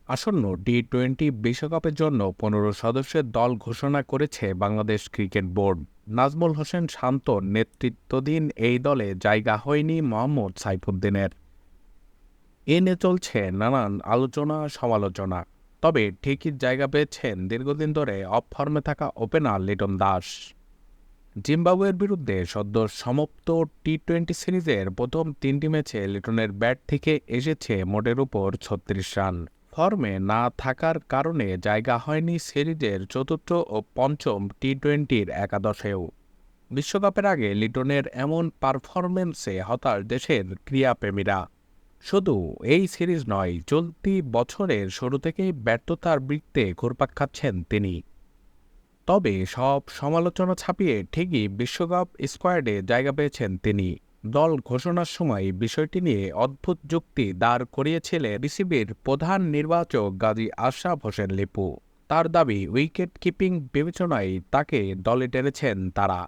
আসন্ন টি-20 বিশ্বকাপের জন্য ১৫ সদস্যের দল ঘোষণা করেছে বাংলাদেশ ক্রিকেট বোর্ড। নাজমুল হোসেন শান্তর নেতৃত্বাধীন এই দলে জায়গা হয়নি মোহাম্মদ সাইফুদ্দিনের। এ নিয়ে চলছে নানান আলোচনা সমালোচনা। তবে ঠিকই জায়গা পেয়েছেন দীর্ঘদিন ধরে অফ ফর্মে থাকা ওপেনার লিটন দাস। জিম্বাবুয়ের বিরুদ্ধে সদ্য সমাপ্ত টি-20 সিরিজের প্রথম ৩টি ম্যাচে লিটনের ব্যাট থেকে এসেছে মোটের উপর ৩৬ রান। ফর্মে না থাকার কারণে জায়গা হয়নি সিরিজের চতুর্থ ও পঞ্চম টি-20-র একাদশেও। বিশ্বকাপের আগে লিটনের এমন পারফরম্যান্সে হতাশ দেশের ক্রীড়াপ্রেমীরা। শুধু এই সিরিজ নয়, চলতি বছরের শুরু থেকেই ব্যর্থতার বৃত্তে ঘুরপাক খাচ্ছেন তিনি। তবে সব সমালোচনা ছাপিয়ে ঠিকই বিশ্বকাপ স্কোয়াডে জায়গা পেয়েছেন তিনি। দল ঘোষণার সময় বিষয়টি নিয়ে অদ্ভুত যুক্তি দাঁড় করিয়েছিলেন বিসিবির প্রধান নির্বাচক গাজী আশরাফ হোসেন লিপু। তার দাবি, উইকেট কিপিং বিবেচনায় তাকে দলে টেনেছেন তারা।